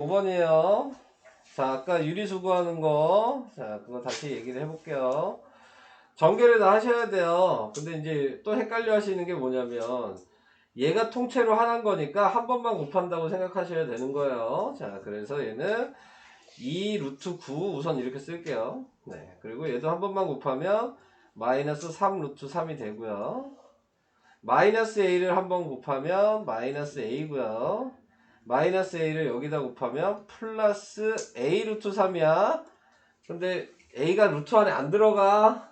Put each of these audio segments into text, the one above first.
5번이에요. 자, 아까 유리수 구하는 거. 자, 그거 다시 얘기를 해볼게요. 전개를 다 하셔야 돼요. 근데 이제 또 헷갈려 하시는 게 뭐냐면, 얘가 통째로 하나인 거니까 한 번만 곱한다고 생각하셔야 되는 거예요. 자, 그래서 얘는 2 루트 9 우선 이렇게 쓸게요. 네. 그리고 얘도 한 번만 곱하면 마이너스 3 루트 3이 되고요. 마이너스 a를 한 번 곱하면 마이너스 a고요. 마이너스 a를 여기다 곱하면 플러스 a 루트 3이야. 근데 a가 루트 안에 안 들어가.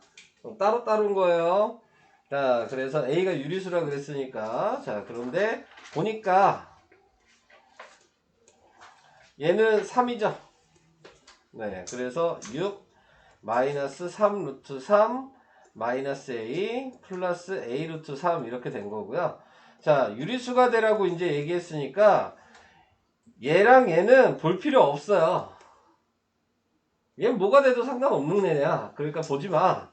따로따로인 거예요. 자, 그래서 a가 유리수라 그랬으니까. 자, 그런데 보니까 얘는 3이죠. 네, 그래서 6 마이너스 3 루트 3 마이너스 a 플러스 a 루트 3 이렇게 된 거고요. 자, 유리수가 되라고 이제 얘기했으니까 얘랑 얘는 볼 필요 없어요. 얘는 뭐가 돼도 상관없는 애냐. 그러니까 보지 마.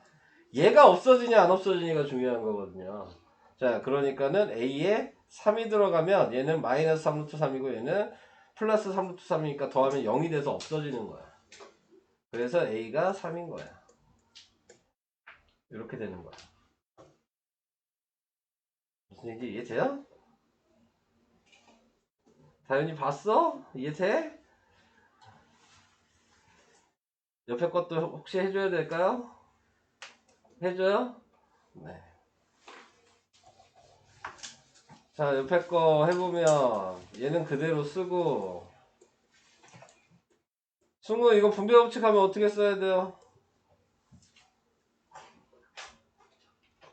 얘가 없어지냐 안 없어지냐가 중요한 거거든요. 자, 그러니까는 a에 3이 들어가면 얘는 마이너스 3 루트 3이고 얘는 플러스 3 루트 3이니까 더하면 0이 돼서 없어지는 거야. 그래서 a가 3인 거야. 이렇게 되는 거야. 무슨 얘기 이해돼요? 다현이 봤어? 이해돼? 옆에 것도 혹시 해줘야 될까요? 해줘요? 네. 자, 옆에 거 해보면 얘는 그대로 쓰고 승우 이거 분배 법칙하면 어떻게 써야 돼요?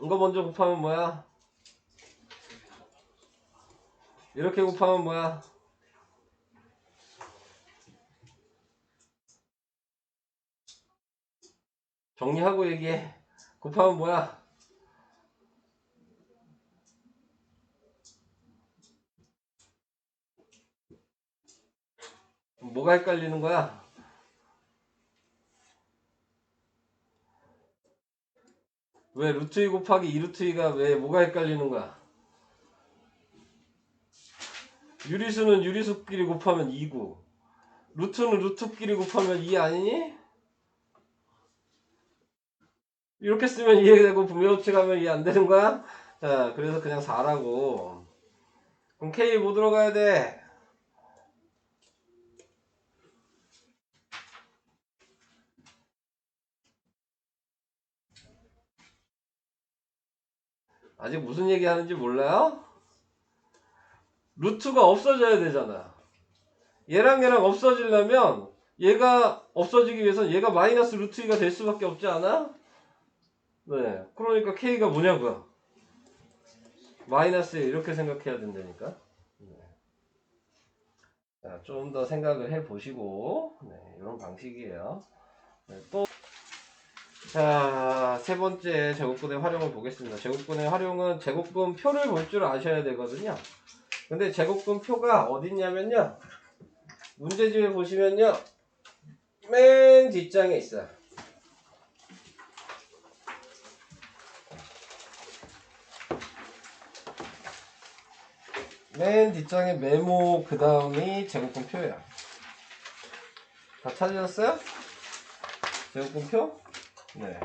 이거 먼저 곱하면 뭐야? 이렇게 곱하면 뭐야? 정리하고 얘기해. 곱하면 뭐야? 뭐가 헷갈리는 거야? 왜 루트 2 곱하기 2 루트 2가 왜 뭐가 헷갈리는 거야? 유리수는 유리수끼리 곱하면 2고 루트는 루트끼리 곱하면 2 아니니? 이렇게 쓰면 이해되고 분배 법칙하면 이해 안 되는 거야? 자, 그래서 그냥 4라고. 그럼 K 뭐 들어가야 돼? 아직 무슨 얘기 하는지 몰라요? 루트가 없어져야 되잖아. 얘랑 얘랑 없어지려면 얘가 없어지기 위해서 얘가 마이너스 루트 2가 될 수밖에 없지 않아? 네. 그러니까 K가 뭐냐고요? 마이너스 이렇게 생각해야 된다니까. 네. 자, 좀 더 생각을 해 보시고, 네, 이런 방식이에요. 네, 또, 자, 세 번째 제곱근의 활용을 보겠습니다. 제곱근의 활용은 제곱근 표를 볼 줄 아셔야 되거든요. 근데 제곱근 표가 어딨냐면요. 문제집에 보시면요. 맨 뒷장에 있어요. 맨 뒷장에 메모 그 다음이 제곱근 표예요. 다 찾으셨어요? 제곱근 표? 네.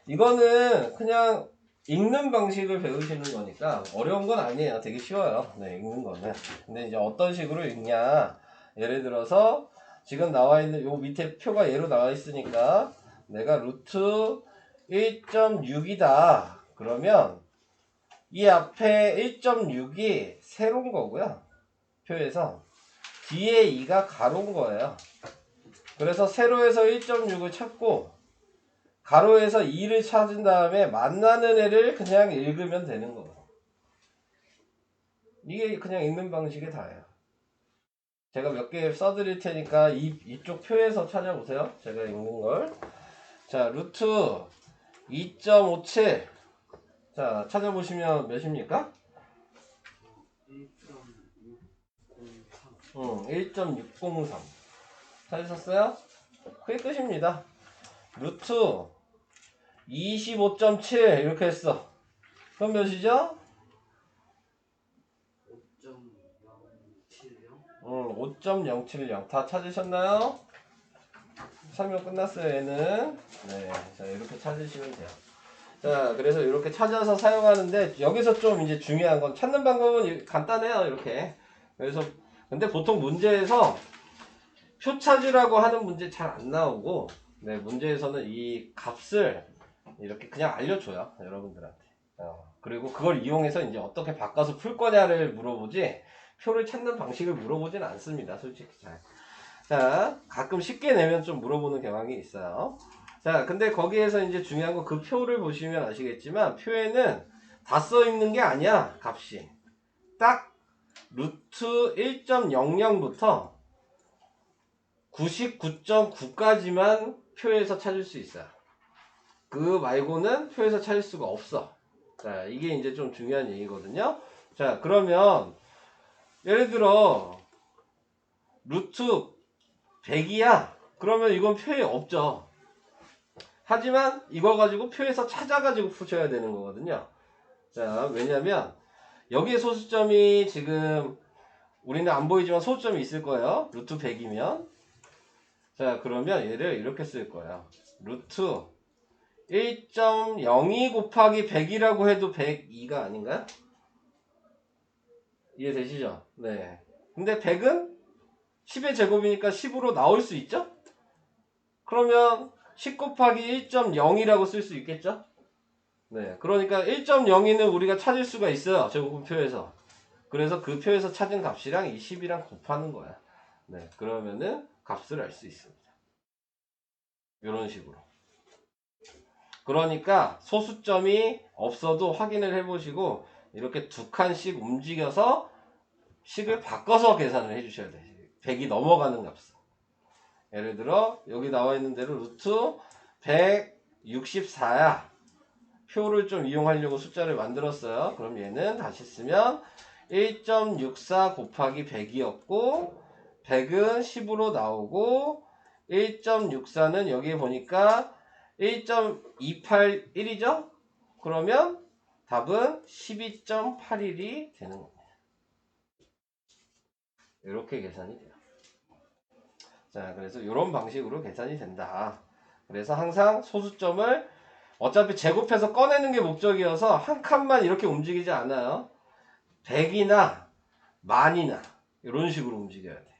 이거는 그냥 읽는 방식을 배우시는 거니까 어려운 건 아니에요. 되게 쉬워요. 네, 읽는 거는. 근데 이제 어떤 식으로 읽냐. 예를 들어서 지금 나와 있는 요 밑에 표가 얘로 나와 있으니까 내가 루트 1.6이다. 그러면 이 앞에 1.6이 세로인 거고요. 표에서 뒤에 2가 가로인 거예요. 그래서 세로에서 1.6을 찾고 가로에서 2를 찾은 다음에 만나는 애를 그냥 읽으면 되는 거예요. 이게 그냥 읽는 방식이 다예요. 제가 몇 개 써드릴 테니까 이쪽 표에서 찾아보세요. 제가 읽는 걸. 자, 루트 2.57. 자, 찾아보시면 몇입니까? 1.603. 찾으셨어요? 그게 끝입니다. 루트 25.7 이렇게 했어. 그럼 몇이죠? 5.070? 5.070 다 찾으셨나요? 설명 끝났어요, 얘는. 네, 자, 이렇게 찾으시면 돼요. 자, 그래서 이렇게 찾아서 사용하는데, 여기서 좀 이제 중요한 건 찾는 방법은 간단해요, 이렇게. 그래서, 근데 보통 문제에서 표 찾으라고 하는 문제 잘 안 나오고, 네, 문제에서는 이 값을 이렇게 그냥 알려줘요, 여러분들한테. 그리고 그걸 이용해서 이제 어떻게 바꿔서 풀 거냐를 물어보지, 표를 찾는 방식을 물어보진 않습니다, 솔직히 잘. 자, 가끔 쉽게 내면 좀 물어보는 경향이 있어요. 자, 근데 거기에서 이제 중요한 건 그 표를 보시면 아시겠지만, 표에는 다 써 있는 게 아니야, 값이. 딱 루트 1.00부터 99.9까지만 표에서 찾을 수 있어요. 그 말고는 표에서 찾을 수가 없어. 자, 이게 이제 좀 중요한 얘기거든요. 자, 그러면 예를 들어 루트 100이야. 그러면 이건 표에 없죠. 하지만 이거 가지고 표에서 찾아가지고 푸셔야 되는 거거든요. 자, 왜냐면 여기에 소수점이 지금 우리는 안 보이지만 소수점이 있을 거예요. 루트 100이면. 자, 그러면 얘를 이렇게 쓸 거예요. 루트 1.02 곱하기 100이라고 해도 102가 아닌가요? 이해되시죠? 네. 근데 100은 10의 제곱이니까 10으로 나올 수 있죠? 그러면 10 곱하기 1.0이라고 쓸 수 있겠죠? 네. 그러니까 1.02는 우리가 찾을 수가 있어요. 제곱표에서. 그래서 그 표에서 찾은 값이랑 이 10이랑 곱하는 거야. 네. 그러면은 값을 알 수 있습니다. 이런 식으로. 그러니까 소수점이 없어도 확인을 해보시고 이렇게 두 칸씩 움직여서 식을 바꿔서 계산을 해주셔야 돼요. 100이 넘어가는 값은. 예를 들어 여기 나와 있는 대로 루트 164야. 표를 좀 이용하려고 숫자를 만들었어요. 그럼 얘는 다시 쓰면 1.64 곱하기 100이었고 100은 10으로 나오고 1.64는 여기에 보니까 1.281이죠? 그러면 답은 12.81이 되는 겁니다. 이렇게 계산이 돼요. 자, 그래서 이런 방식으로 계산이 된다. 그래서 항상 소수점을 어차피 제곱해서 꺼내는 게 목적이어서 한 칸만 이렇게 움직이지 않아요. 100이나 만이나 이런 식으로 움직여야 돼.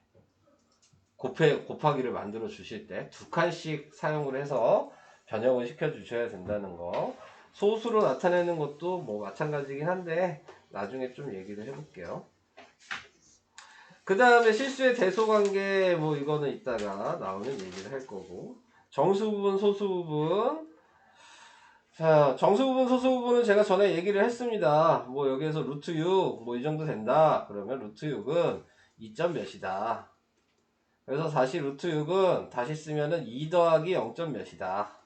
곱하기를 만들어 주실 때 두 칸씩 사용을 해서 변형을 시켜 주셔야 된다는 거. 소수로 나타내는 것도 뭐 마찬가지긴 한데 나중에 좀 얘기를 해볼게요. 그 다음에 실수의 대소관계 뭐 이거는 이따가 나오는 얘기를 할 거고, 정수부분 소수부분. 자, 정수부분 소수부분은 제가 전에 얘기를 했습니다. 뭐 여기에서 루트 6 뭐 이 정도 된다 그러면 루트 6은 2점 몇이다. 그래서 다시 루트 6은 다시 쓰면은 2 더하기 0점 몇이다.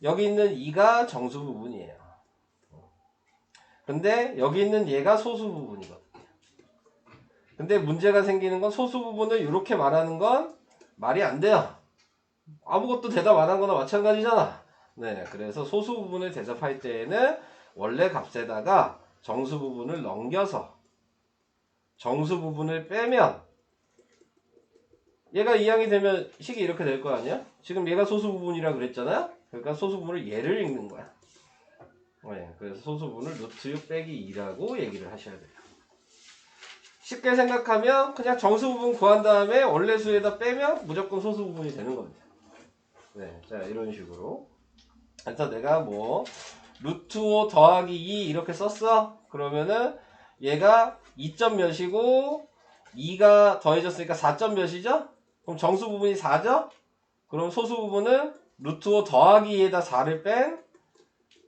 여기 있는 2가 정수 부분이에요. 근데 여기 있는 얘가 소수 부분이거든요. 근데 문제가 생기는 건 소수 부분을 이렇게 말하는 건 말이 안 돼요. 아무것도 대답 안 한 거나 마찬가지잖아. 네, 그래서 소수 부분을 대답할 때에는 원래 값에다가 정수 부분을 넘겨서 정수 부분을 빼면 얘가 이항이 되면 식이 이렇게 될 거 아니야? 지금 얘가 소수 부분이라 그랬잖아요? 그러니까 소수 부분을 얘를 읽는 거야. 네, 그래서 소수 부분을 루트 6 빼기 2라고 얘기를 하셔야 돼요. 쉽게 생각하면 그냥 정수 부분 구한 다음에 원래 수에다 빼면 무조건 소수 부분이 되는 겁니다. 네, 자 이런 식으로. 그래서 내가 뭐 루트 5 더하기 2 이렇게 썼어? 그러면은 얘가 2점 몇이고 2가 더해졌으니까 4점 몇이죠? 그럼 정수 부분이 4죠? 그럼 소수 부분은 루트 5 더하기 2에다 4를 뺀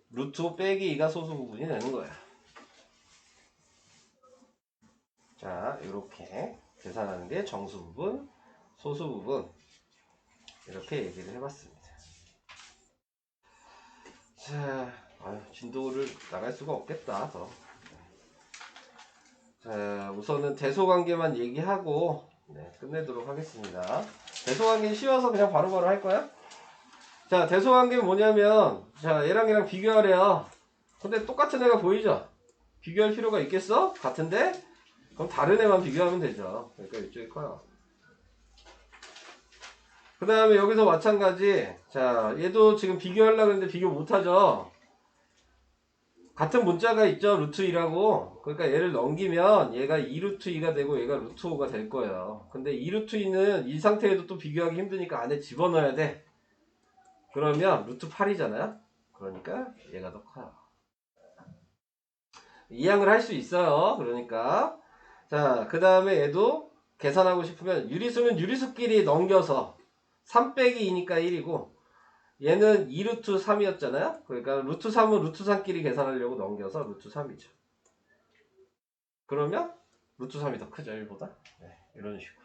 루트 5 빼기 2가 소수 부분이 되는 거야. 자, 이렇게 계산하는 게 정수 부분, 소수 부분 이렇게 얘기를 해봤습니다. 자, 진도를 나갈 수가 없겠다. 더. 자, 우선은 대소관계만 얘기하고 끝내도록 하겠습니다. 대소관계는 쉬워서 그냥 바로바로 할 거야. 자, 대소관계는 뭐냐면 자, 얘랑 얘랑 비교하래요. 근데 똑같은 애가 보이죠? 비교할 필요가 있겠어? 같은데? 그럼 다른 애만 비교하면 되죠. 그러니까 이쪽이 커요. 그 다음에 여기서 마찬가지. 자, 얘도 지금 비교하려고 했는데 비교 못하죠. 같은 문자가 있죠. 루트 2라고. 그러니까 얘를 넘기면 얘가 2루트 2가 되고 얘가 루트 5가 될 거예요. 근데 2루트 2는 이 상태에도 또 비교하기 힘드니까 안에 집어넣어야 돼. 그러면 루트 8이잖아요. 그러니까 얘가 더 커요. 이항을 할 수 있어요. 그러니까 자, 그 다음에 얘도 계산하고 싶으면 유리수는 유리수끼리 넘겨서 3 빼기 2니까 1이고 얘는 2루트 3이었잖아요. 그러니까 루트 3은 루트 3끼리 계산하려고 넘겨서 루트 3이죠. 그러면 루트 3이 더 크죠, 1보다. 네, 이런 식으로.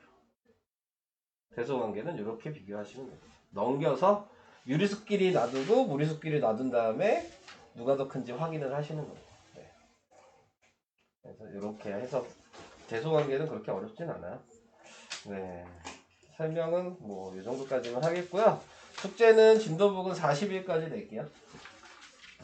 대소관계는 이렇게 비교하시면 됩니다. 넘겨서 유리수끼리 놔두고 무리수끼리 놔둔 다음에 누가 더 큰지 확인을 하시는 거예요. 네. 그래서 이렇게 해서 대소관계는 그렇게 어렵진 않아요. 네. 설명은 뭐 이 정도까지만 하겠고요. 숙제는 진도북은 40일까지 낼게요.